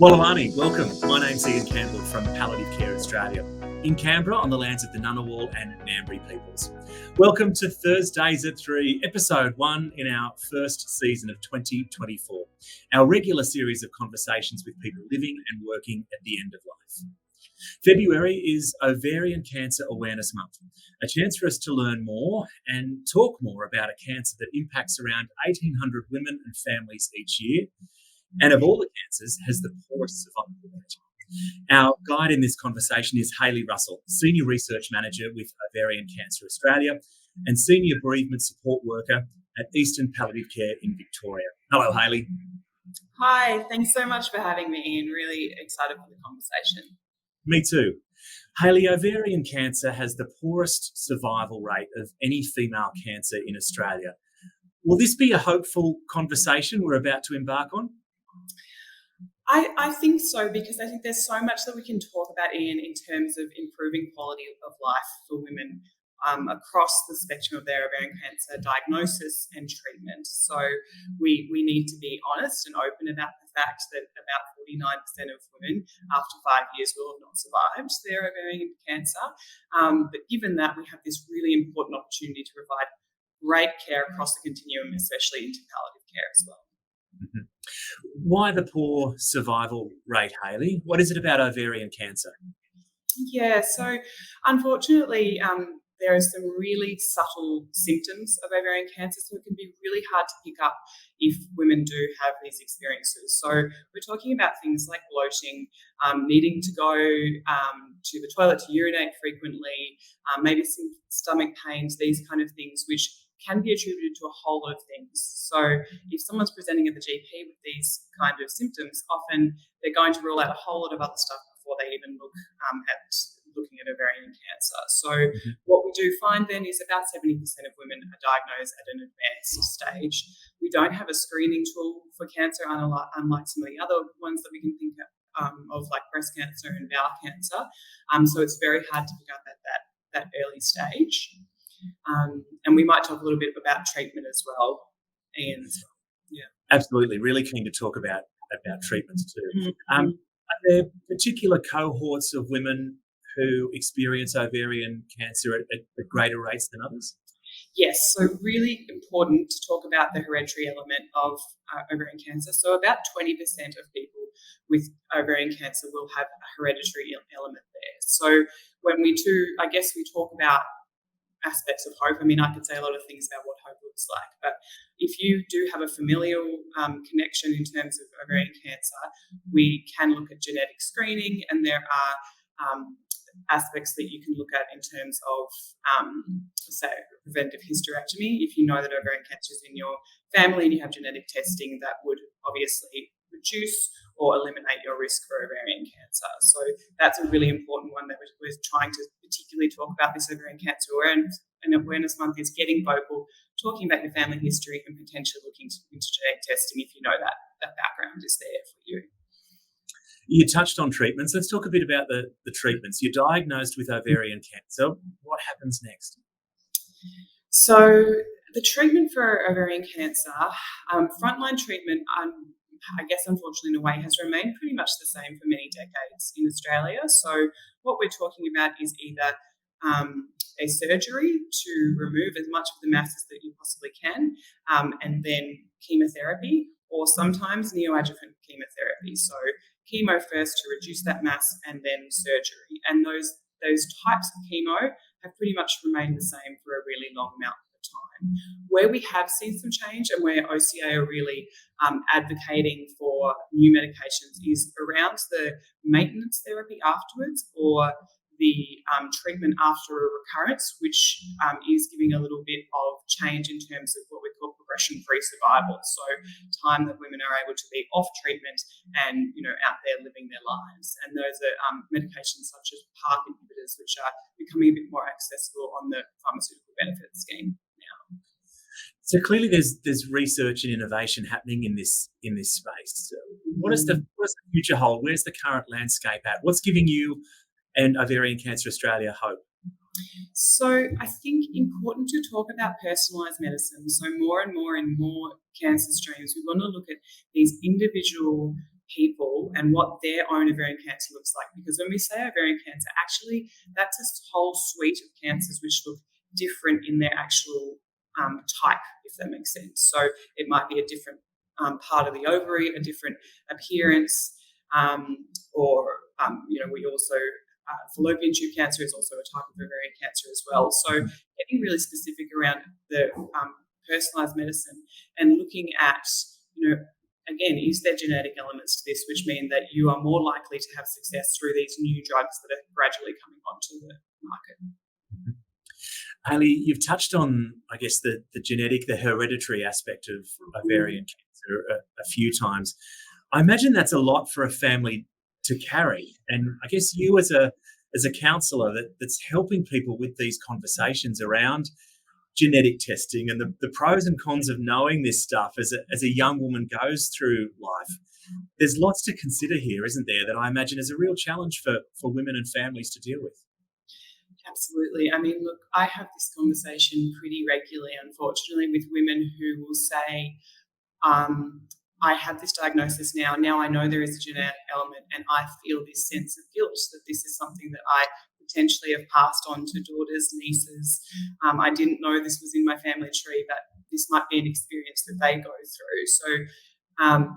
Walawani, welcome. My name's Ian Campbell from Palliative Care Australia in Canberra on the lands of the Ngunnawal and Ngambri peoples. Welcome to Thursdays at 3, episode 1 in our first season of 2024, our regular series of conversations with people living and working at the end of life. February is Ovarian Cancer Awareness Month, a chance for us to learn more and talk more about a cancer that impacts around 1,800 women and families each year, and of all the cancers has the poorest survival rate. Our guide in this conversation is Hayley Russell, Senior Research Manager with Ovarian Cancer Australia and Senior Bereavement Support Worker at Eastern Palliative Care in Victoria. Hello, Hayley. Hi, thanks so much for having me, Ian. Really excited for the conversation. Me too. Hayley, ovarian cancer has the poorest survival rate of any female cancer in Australia. Will this be a hopeful conversation we're about to embark on? I think so, because I think there's so much that we can talk about, Ian, in terms of improving quality of life for women across the spectrum of their ovarian cancer diagnosis and treatment. So we need to be honest and open about the fact that about 49% of women after 5 years will have not survived their ovarian cancer. But given that, we have this really important opportunity to provide great care across the continuum, especially into palliative care as well. Mm-hmm. Why the poor survival rate, Hayley? What is it about ovarian cancer? Yeah, so unfortunately, there are some really subtle symptoms of ovarian cancer, so it can be really hard to pick up if women do have these experiences. So we're talking about things like bloating, needing to go to the toilet to urinate frequently, maybe some stomach pains, these kind of things, which can be attributed to a whole lot of things. So if someone's presenting at the GP with these kind of symptoms, often they're going to rule out a whole lot of other stuff before they even look at looking at ovarian cancer. So what we do find then is about 70% of women are diagnosed at an advanced stage. We don't have a screening tool for cancer, unlike some of the other ones that we can think of, like breast cancer and bowel cancer. So it's very hard to pick up at that early stage. And we might talk a little bit about treatment as well, Ian. Yeah, absolutely. Really keen to talk about treatments too. Are there particular cohorts of women who experience ovarian cancer at greater rates than others? Yes, so really important to talk about the hereditary element of ovarian cancer. So about 20% of people with ovarian cancer will have a hereditary element there. So when we talk about aspects of hope. I mean, I could say a lot of things about what hope looks like, but if you do have a familial connection in terms of ovarian cancer, we can look at genetic screening, and there are aspects that you can look at in terms of, say, preventive hysterectomy. If you know that ovarian cancer is in your family and you have genetic testing, that would obviously reduce or eliminate your risk for ovarian cancer. So that's a really important one that we're trying to particularly talk about this ovarian cancer awareness month, is getting vocal, talking about your family history and potentially looking into genetic testing if you know that background is there for you. You touched on treatments. Let's talk a bit about the treatments. You're diagnosed with ovarian cancer. What happens next? So the treatment for ovarian cancer, frontline treatment, I guess unfortunately in a way has remained pretty much the same for many decades in Australia. So what we're talking about is either a surgery to remove as much of the masses that you possibly can, and then chemotherapy, or sometimes neoadjuvant chemotherapy. So chemo first to reduce that mass, and then surgery. And those types of chemo have pretty much remained the same for a really long amount of time. Where we have seen some change and where OCA are really advocating for new medications is around the maintenance therapy afterwards, or the treatment after a recurrence, which is giving a little bit of change in terms of what we call progression-free survival. So time that women are able to be off treatment and, out there living their lives. And those are medications such as PARP inhibitors, which are becoming a bit more accessible on the pharmaceutical benefit scheme now. So clearly there's research and innovation happening in this space. What does the future hold? Where's the current landscape at? What's giving you and Ovarian Cancer Australia hope? So I think important to talk about personalised medicine. So more and more in more cancer streams, we want to look at these individual people and what their own ovarian cancer looks like. Because when we say ovarian cancer, actually, that's a whole suite of cancers which look different in their actual type, if that makes sense. So it might be a different part of the ovary, a different appearance, we also fallopian tube cancer is also a type of ovarian cancer as well. So getting really specific around the personalised medicine and looking at, again, is there genetic elements to this which mean that you are more likely to have success through these new drugs that are gradually coming onto the market. Hayley, you've touched on, I guess, the genetic, the hereditary aspect of ovarian cancer a few times. I imagine that's a lot for a family to carry. And I guess you as a counsellor that's helping people with these conversations around genetic testing and the pros and cons of knowing this stuff as a young woman goes through life. There's lots to consider here, isn't there, that I imagine is a real challenge for women and families to deal with. Absolutely. I mean, look, I have this conversation pretty regularly, unfortunately, with women who will say, I have this diagnosis now. Now I know there is a genetic element, and I feel this sense of guilt that this is something that I potentially have passed on to daughters, nieces. I didn't know this was in my family tree, but this might be an experience that they go through. So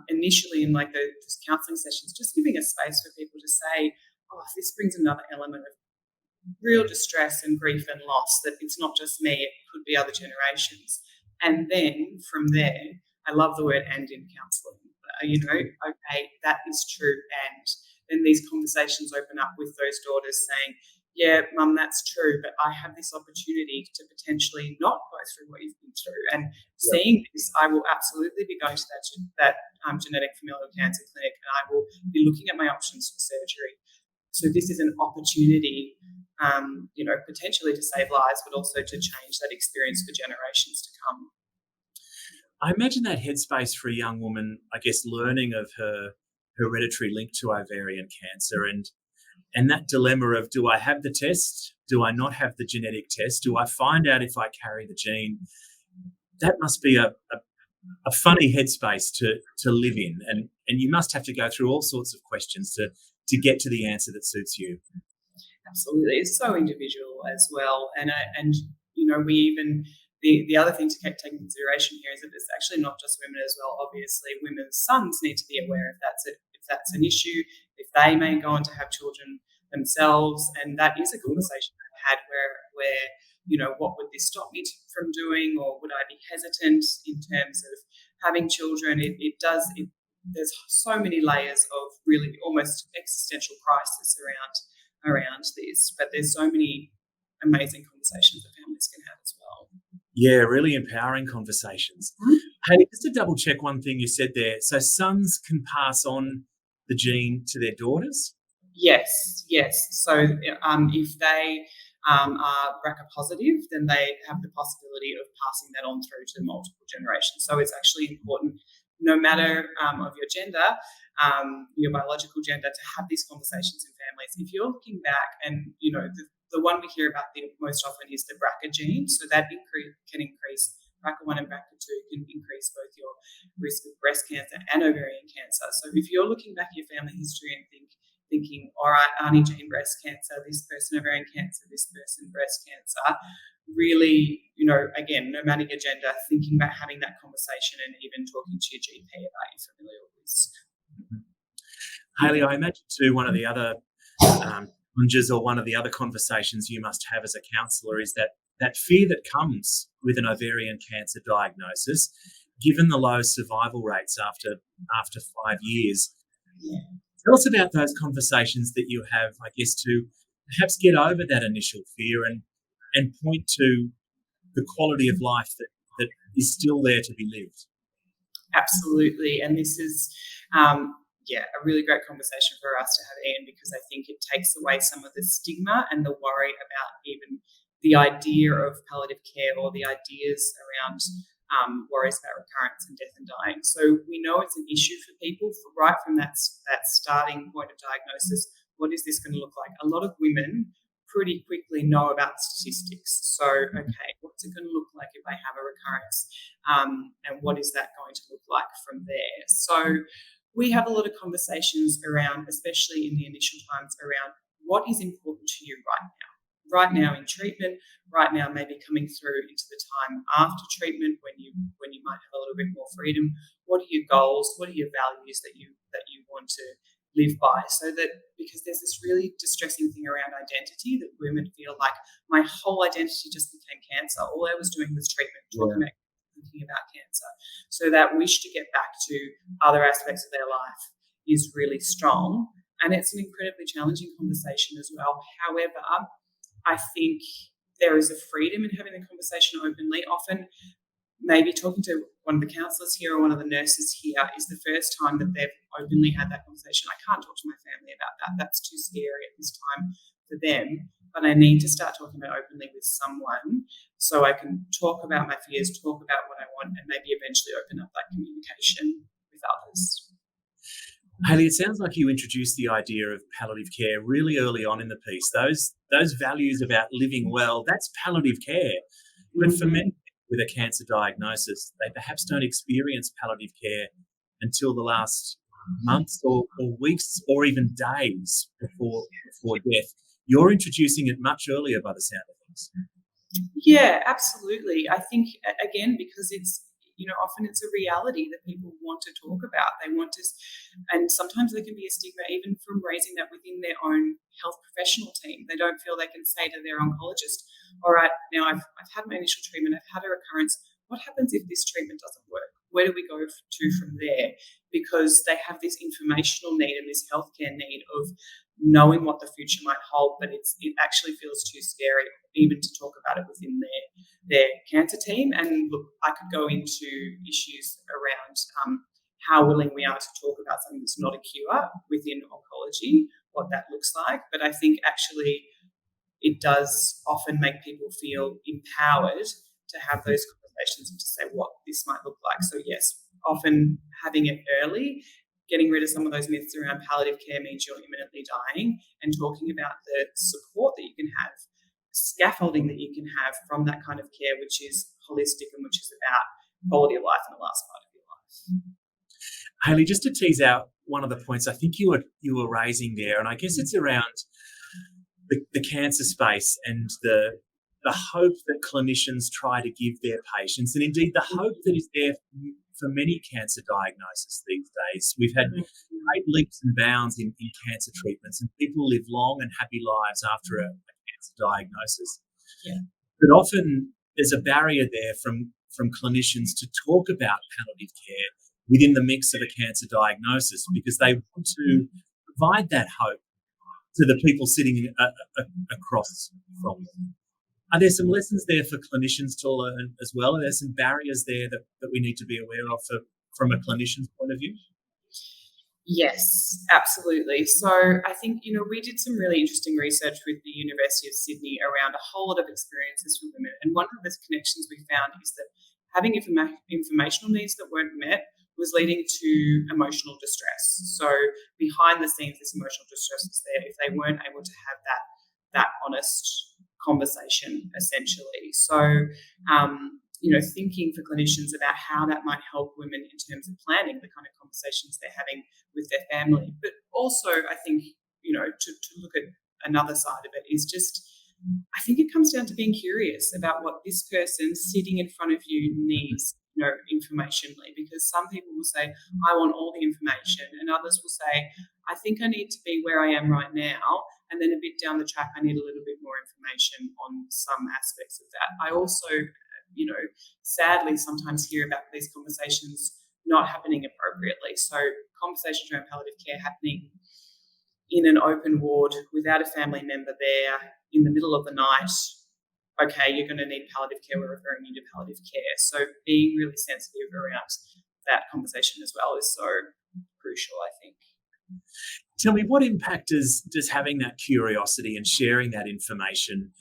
initially in like those counselling sessions, just giving a space for people to say, oh, this brings another element of real distress and grief and loss, that it's not just me, it could be other generations. And then from there, I love the word "and" in counselling. Okay, that is true. And then these conversations open up with those daughters saying, yeah, Mum, that's true, but I have this opportunity to potentially not go through what you've been through. And seeing this, I will absolutely be going to that genetic familial cancer clinic, and I will be looking at my options for surgery. So this is an opportunity, potentially to save lives, but also to change that experience for generations to come. I imagine that headspace for a young woman, I guess, learning of her hereditary link to ovarian cancer and that dilemma of, do I have the test? Do I not have the genetic test? Do I find out if I carry the gene? That must be a funny headspace to live in. And you must have to go through all sorts of questions to get to the answer that suits you. Absolutely. It's so individual as well. And we even, the other thing to take into consideration here is that it's actually not just women as well. Obviously, women's sons need to be aware if that's an issue, if they may go on to have children themselves. And that is a conversation I've had where what would this stop me from doing, or would I be hesitant in terms of having children? There's so many layers of really almost existential crisis around this, but there's so many amazing conversations that families can have as well. Yeah, really empowering conversations. Hey, just to double check one thing you said there. So sons can pass on the gene to their daughters? Yes. So if they are BRCA positive, then they have the possibility of passing that on through to multiple generations. So it's actually important, no matter of your gender, your biological gender, to have these conversations in families. If you're looking back and, the one we hear about the most often is the BRCA gene. So that can increase, BRCA1 and BRCA2 can increase both your risk of breast cancer and ovarian cancer. So if you're looking back at your family history and thinking, all right, Auntie Jane breast cancer, this person ovarian cancer, this person breast cancer, really, again, no matter your gender, thinking about having that conversation and even talking to your GP about your familial risk. Hayley, I imagine too, one of the other challenges or one of the other conversations you must have as a counsellor is that fear that comes with an ovarian cancer diagnosis, given the low survival rates after 5 years. Yeah. Tell us about those conversations that you have, I guess, to perhaps get over that initial fear and point to the quality of life that is still there to be lived. Absolutely. And this is, a really great conversation for us to have, Ian, because I think it takes away some of the stigma and the worry about even the idea of palliative care or the ideas around worries about recurrence and death and dying. So we know it's an issue for people right from that starting point of diagnosis. What is this going to look like? A lot of women pretty quickly know about statistics. So, okay, what's it going to look like if I have a recurrence? And what is that going to look like from there? So we have a lot of conversations around, especially in the initial times, around what is important to you right now in treatment, right now maybe coming through into the time after treatment when you might have a little bit more freedom. What are your goals? What are your values that you want to live by? So that, because there's this really distressing thing around identity that women feel like, my whole identity just became cancer. All I was doing was treatment, thinking about cancer. So that wish to get back to other aspects of their life is really strong. And it's an incredibly challenging conversation as well. However, I think there is a freedom in having the conversation openly. Often, maybe talking to one of the counsellors here or one of the nurses here is the first time that they've openly had that conversation. I can't talk to my family about that. That's too scary at this time for them. But I need to start talking about openly with someone so I can talk about my fears, talk about what I want, and maybe eventually open up that communication with others. Hayley, it sounds like you introduced the idea of palliative care really early on in the piece. Those values about living well, that's palliative care. But for many with a cancer diagnosis, they perhaps don't experience palliative care until the last months or weeks or even days before death. You're introducing it much earlier by the sound of things. Yeah, absolutely. I think, again, because it's, often it's a reality that people want to talk about. They want to, and sometimes there can be a stigma even from raising that within their own health professional team. They don't feel they can say to their oncologist, all right, now I've had my initial treatment, I've had a recurrence. What happens if this treatment doesn't work? Where do we go to from there? Because they have this informational need and this healthcare need of knowing what the future might hold, but it actually feels too scary even to talk about it within their cancer team. And look, I could go into issues around how willing we are to talk about something that's not a cure within oncology, what that looks like. But I think actually it does often make people feel empowered to have those conversations and to say what this might look like. So yes, often having it early, getting rid of some of those myths around palliative care means you're imminently dying, and talking about the support that you can have, scaffolding that you can have from that kind of care, which is holistic and which is about quality of life in the last part of your life. Hayley, just to tease out one of the points I think you were raising there, and I guess it's around the cancer space and the hope that clinicians try to give their patients, and indeed the hope that is there for many cancer diagnoses these days. We've had great leaps and bounds in cancer treatments, and people live long and happy lives after a cancer diagnosis. Yeah. But often there's a barrier there from clinicians to talk about palliative care within the mix of a cancer diagnosis, because they want to provide that hope to the people sitting across from them. Are there some lessons there for clinicians to learn as well? Are there some barriers there that we need to be aware of from a clinician's point of view? Yes, absolutely. So I think, we did some really interesting research with the University of Sydney around a whole lot of experiences for women. And one of the connections we found is that having informational needs that weren't met was leading to emotional distress. So behind the scenes, this emotional distress was there if they weren't able to have that honest conversation, essentially. So, thinking for clinicians about how that might help women in terms of planning the kind of conversations they're having with their family. But also, I think, to look at another side of it is just, I think it comes down to being curious about what this person sitting in front of you needs, informationally, because some people will say, I want all the information, and others will say, I think I need to be where I am right now, and then a bit down the track, I need a little bit more information on some aspects of that. I also, sadly sometimes hear about these conversations not happening appropriately. So conversations around palliative care happening in an open ward without a family member there in the middle of the night. Okay, you're going to need palliative care, we're referring you to palliative care. So being really sensitive around that conversation as well is so crucial, I think. Tell me, what impact does having that curiosity and sharing that information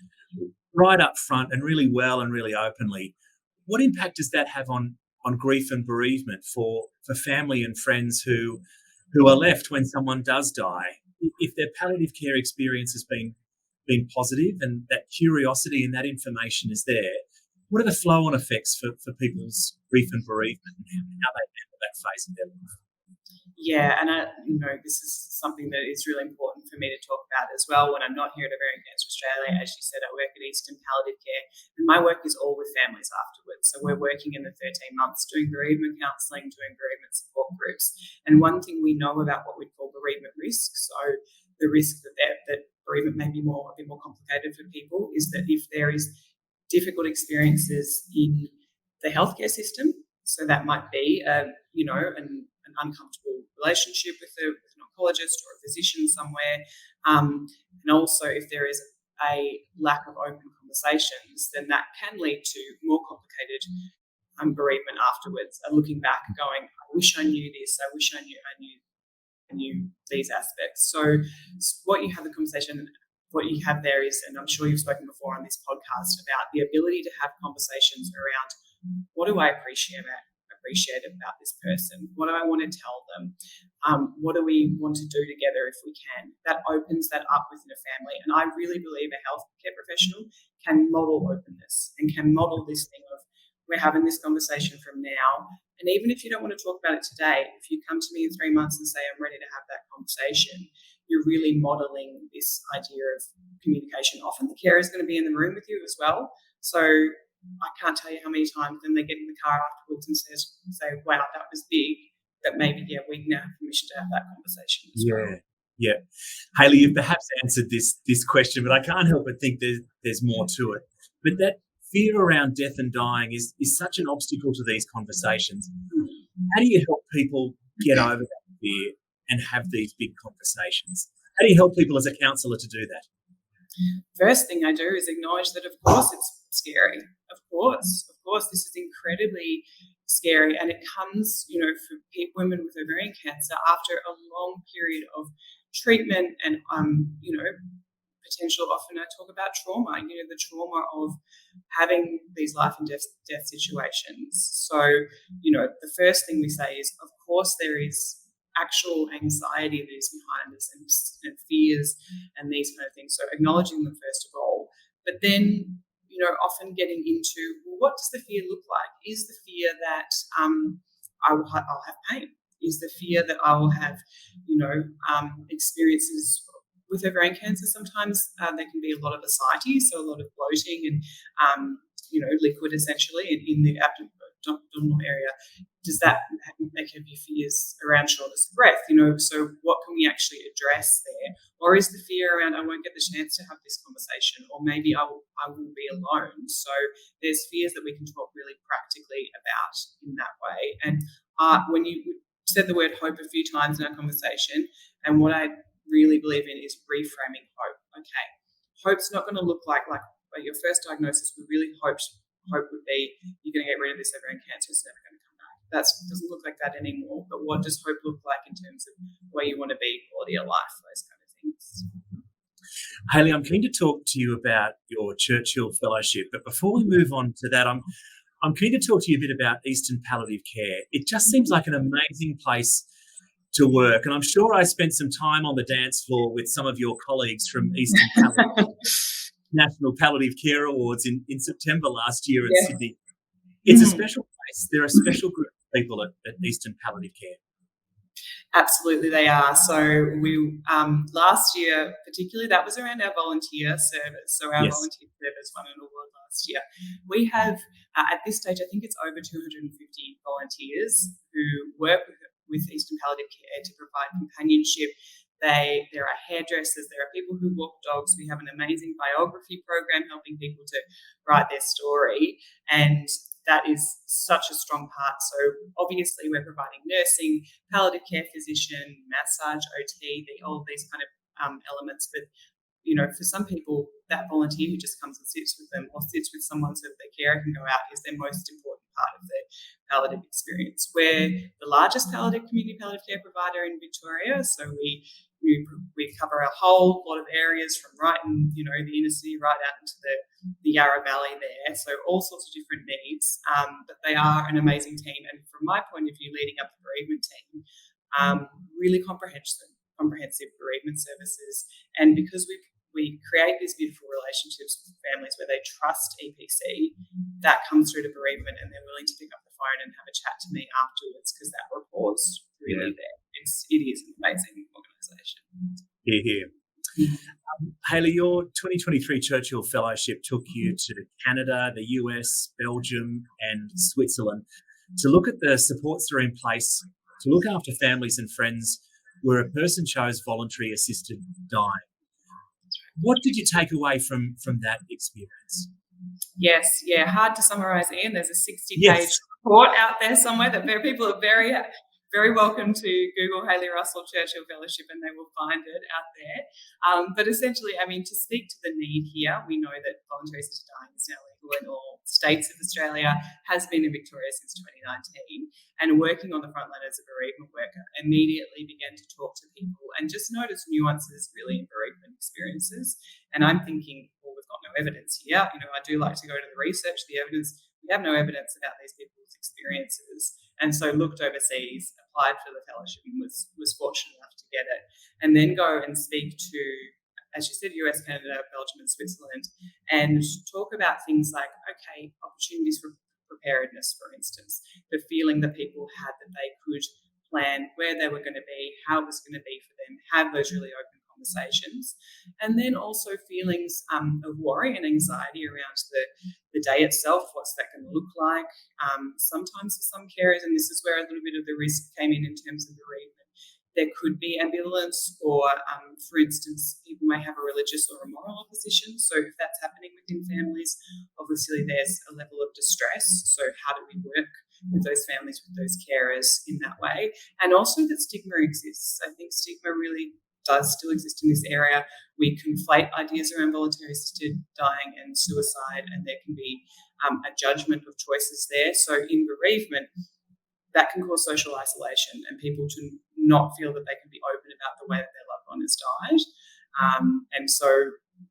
right up front and really well and really openly, what impact does that have on grief and bereavement for family and friends who are left when someone does die? If their palliative care experience has been positive and that curiosity and that information is there, what are the flow-on effects for people's grief and bereavement and how they handle that phase of their life? Yeah, and this is something that is really important for me to talk about as well. When I'm not here at Ovarian Cancer Australia, as you said, I work at Eastern Palliative Care, and my work is all with families afterwards. So we're working in the 13 months doing bereavement counselling, doing bereavement support groups. And one thing we know about what we call bereavement risk, so the risk that bereavement may be a bit more complicated for people, is that if there is difficult experiences in the healthcare system, so that might be an uncomfortable relationship with an oncologist or a physician somewhere. And also, if there is a lack of open conversations, then that can lead to more complicated bereavement afterwards. And looking back and going, I wish I knew this, I wish I knew these aspects. So what you have the conversation, what you have there is, and I'm sure you've spoken before on this podcast about the ability to have conversations around what do I appreciate about this person? What do I want to tell them? What do we want to do together if we can? That opens that up within a family. And I really believe a healthcare professional can model openness and can model this thing of we're having this conversation from now. And even if you don't want to talk about it today, if you come to me in 3 months and say, I'm ready to have that conversation, you're really modeling this idea of communication. Often the carer is going to be in the room with you as well. So I can't tell you how many times then they get in the car afterwards and say, wow, that was big. But maybe, we now have permission to have that conversation as well. Yeah. Hayley, you've perhaps answered this question, but I can't help but think there's more to it. But that fear around death and dying is such an obstacle to these conversations. How do you help people get over that fear and have these big conversations? How do you help people as a counsellor to do that? First thing I do is acknowledge that, of course, it's scary. Of course, this is incredibly scary, and it comes, for women with ovarian cancer after a long period of treatment and, potential. Often I talk about trauma. The trauma of having these life and death situations. So, the first thing we say is, of course, there is actual anxiety that is behind this and fears and these kind of things. So acknowledging them first of all, but then, often getting into, well, what does the fear look like? Is the fear that I'll have pain? Is the fear that I will have, experiences with ovarian cancer? Sometimes there can be a lot of ascites, so a lot of bloating and, liquid essentially in the abdominal area. Does that make heavy fears around shortness of breath? So what can we actually address there? Or is the fear around I won't get the chance to have this conversation, or maybe I will be alone? So there's fears that we can talk really practically about in that way. And when you said the word hope a few times in our conversation, and what I really believe in is reframing hope. Okay, hope's not going to look like your first diagnosis. We really hope would be you're going to get rid of this ovarian cancer. It's never going to come back. That doesn't look like that anymore. But what does hope look like in terms of where you want to be, quality of life, those kind of things? Hayley, I'm keen to talk to you about your Churchill Fellowship. But before we move on to that, I'm keen to talk to you a bit about Eastern Palliative Care. It just seems like an amazing place to work. And I'm sure I spent some time on the dance floor with some of your colleagues from Eastern Palliative National Palliative Care Awards in September last year in Sydney. It's a special place. There are a special group of people at Eastern Palliative Care. Absolutely, they are. So we last year, particularly, that was around our volunteer service. So our volunteer service won an award last year. We have at this stage, I think it's over 250 volunteers who work with Eastern Palliative Care to provide companionship. There are hairdressers, there are people who walk dogs. We have an amazing biography program helping people to write their story, and that is such a strong part. So obviously we're providing nursing, palliative care physician, massage, OT, all of these kind of elements. But, for some people, that volunteer who just comes and sits with them or sits with someone so that their carer can go out is their most important part of their palliative experience. We're the largest community palliative care provider in Victoria, so we cover a whole lot of areas from right in, the inner city right out into the Yarra Valley there. So all sorts of different needs, but they are an amazing team. And from my point of view, leading up the bereavement team, really comprehensive bereavement services. And because we create these beautiful relationships with families where they trust EPC, that comes through to bereavement, and they're willing to pick up the phone and have a chat to me afterwards because that rapport's really there. It's is an amazing organisation. Hear, hear. Hayley, your 2023 Churchill Fellowship took you to Canada, the US, Belgium, and Switzerland to look at the supports that are in place to look after families and friends where a person chose voluntary assisted dying. What did you take away from that experience? Yes, yeah, hard to summarise, Ian. There's a 60-page report out there somewhere that people are very welcome to Google Hayley Russell Churchill Fellowship and they will find it out there. But essentially, I mean, to speak to the need here, we know that voluntary assisted dying is now legal in all states of Australia, has been in Victoria since 2019, and working on the front line as a bereavement worker, immediately began to talk to people and just notice nuances really in bereavement experiences. And I'm thinking, well, we've got no evidence here. You know, I do like to go to the research, the evidence. We have no evidence about these people's experiences. And so looked overseas, applied for the fellowship and was fortunate enough to get it. And then go and speak to, as you said, US, Canada, Belgium and Switzerland, and talk about things like, okay, opportunities for preparedness, for instance, the feeling that people had that they could plan where they were going to be, how it was going to be for them, have those really open conversations. And then also feelings of worry and anxiety around the day itself. What's that going to look like? Sometimes for some carers, and this is where a little bit of the risk came in terms of bereavement, there could be ambivalence or, for instance, people may have a religious or a moral opposition. So if that's happening within families, obviously there's a level of distress. So how do we work with those families, with those carers in that way? And also that stigma exists. I think stigma really does still exist in this area. We conflate ideas around voluntary assisted dying and suicide, and there can be a judgment of choices there. So in bereavement, that can cause social isolation and people to not feel that they can be open about the way that their loved one has died. And so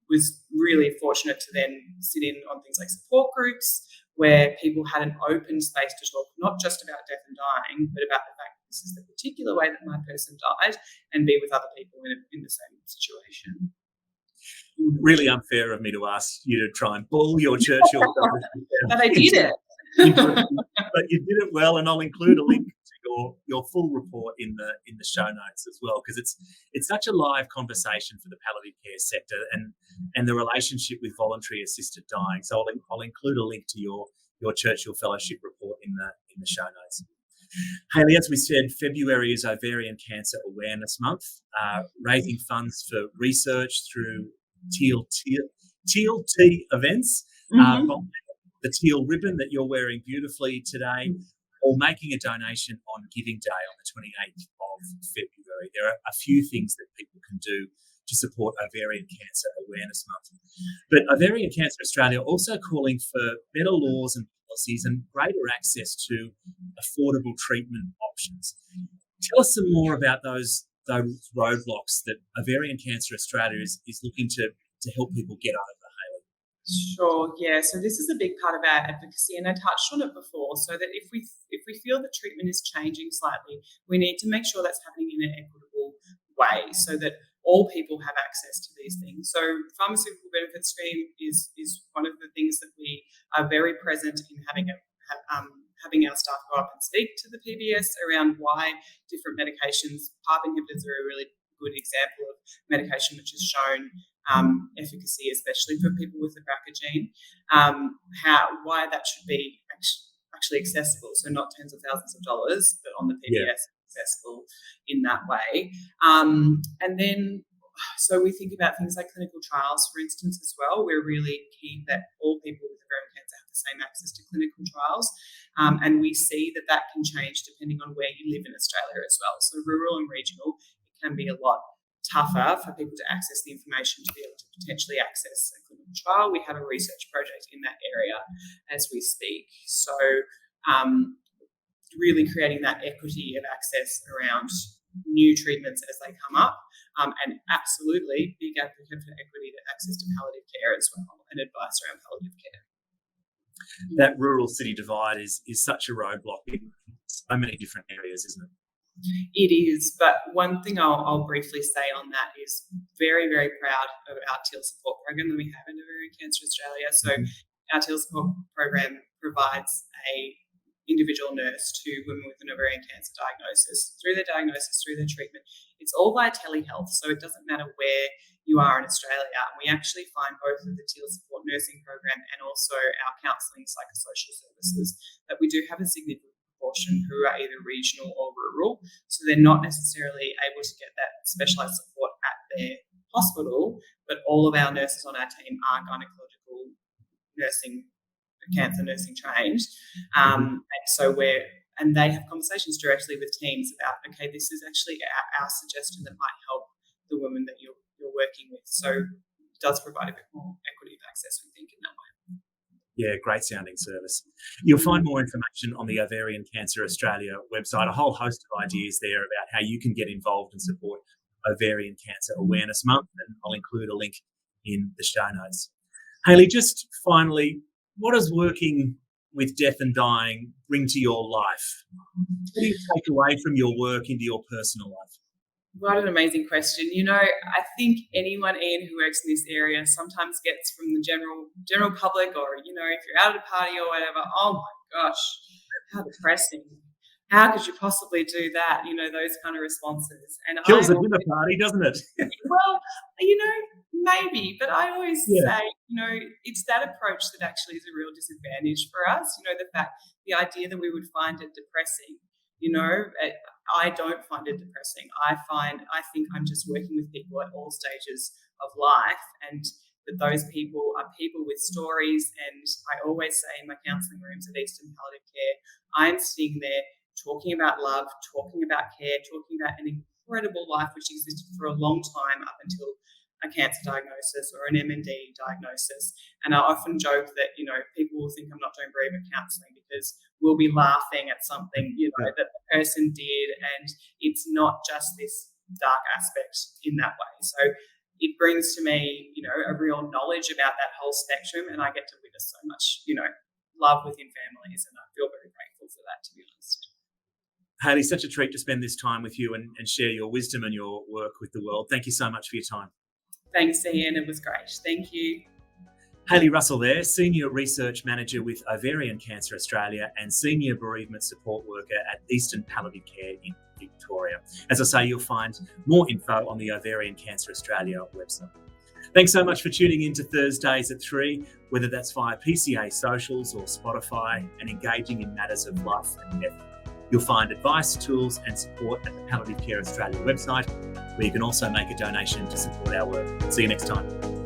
was really fortunate to then sit in on things like support groups where people had an open space to talk not just about death and dying, but about the fact that this is the particular way that my person died, and be with other people in the same situation. Really unfair of me to ask you to try and bull your Churchill. But I did it. But you did it well, and I'll include a link to your full report in the show notes as well, because it's such a live conversation for the palliative care sector and the relationship with voluntary assisted dying. So I'll include a link to your Churchill Fellowship report in the show notes. Hayley, as we said, February is Ovarian Cancer Awareness Month, raising funds for research through TLT events. The teal ribbon that you're wearing beautifully today, or making a donation on Giving Day on the 28th of February. There are a few things that people can do to support Ovarian Cancer Awareness Month. But Ovarian Cancer Australia also calling for better laws and policies and greater access to affordable treatment options. Tell us some more about those roadblocks that Ovarian Cancer Australia is looking to help people get over. Sure, yeah. So this is a big part of our advocacy, and I touched on it before, so that if we feel that treatment is changing slightly, we need to make sure that's happening in an equitable way so that all people have access to these things. So pharmaceutical benefit scheme is one of the things that we are very present in having our staff go up and speak to the PBS around why different medications, PARP inhibitors are a really good example of medication which has shown efficacy, especially for people with the BRCA gene, why that should be actually accessible, so not tens of thousands of dollars, but on the PBS accessible in that way. And then, so we think about things like clinical trials, for instance, as well. We're really keen that all people with ovarian cancer have the same access to clinical trials, and we see that can change depending on where you live in Australia as well. So rural and regional, it can be a lot tougher for people to access the information to be able to potentially access a clinical trial. We have a research project in that area as we speak. So really creating that equity of access around new treatments as they come up, and absolutely big advocate for equity to access to palliative care as well and advice around palliative care. That rural city divide is such a roadblock in so many different areas, isn't it? It is, but one thing I'll briefly say on that is very, very proud of our teal support program that we have in Ovarian Cancer Australia. So our teal support program provides a individual nurse to women with an ovarian cancer diagnosis, through their diagnosis, through their treatment. It's all via telehealth, so it doesn't matter where you are in Australia. And we actually find both of the teal support nursing program and also our counselling psychosocial services that we do have a significant proportion who are either regional or rural, so they're not necessarily able to get that specialised support at their hospital, but all of our nurses on our team are gynecological nursing, cancer nursing trained, and they have conversations directly with teams about, okay, this is actually our suggestion that might help the women that you're working with. So it does provide a bit more equity of access, we think, in that way. Yeah, great sounding service. You'll find more information on the Ovarian Cancer Australia website, a whole host of ideas there about how you can get involved and support Ovarian Cancer Awareness Month, and I'll include a link in the show notes. Hayley, just finally, what does working with death and dying bring to your life? What do you take away from your work into your personal life? What an amazing question. I think anyone, Ian, who works in this area sometimes gets from the general public, or, if you're out at a party or whatever, oh my gosh, how depressing. How could you possibly do that? Those kind of responses. And kills a dinner party, doesn't it? Well, maybe, but I always say, it's that approach that actually is a real disadvantage for us. The idea that we would find it depressing, I don't find it depressing. I think I'm just working with people at all stages of life, and that those people are people with stories. And I always say in my counselling rooms at Eastern Palliative Care, I'm sitting there talking about love, talking about care, talking about an incredible life which existed for a long time up until a cancer diagnosis or an MND diagnosis. And I often joke that, people will think I'm not doing bereavement counselling because we'll be laughing at something, that the person did, and it's not just this dark aspect in that way. So it brings to me, a real knowledge about that whole spectrum, and I get to witness so much, love within families, and I feel very grateful for that, to be honest. Hayley, such a treat to spend this time with you and share your wisdom and your work with the world. Thank you so much for your time. Thanks, Ian. It was great. Thank you. Hayley Russell there, Senior Research Manager with Ovarian Cancer Australia and Senior Bereavement Support Worker at Eastern Palliative Care in Victoria. As I say, you'll find more info on the Ovarian Cancer Australia website. Thanks so much for tuning in to Thursdays at 3, whether that's via PCA socials or Spotify, and engaging in matters of life and death. You'll find advice, tools and support at the Palliative Care Australia website, where you can also make a donation to support our work. See you next time.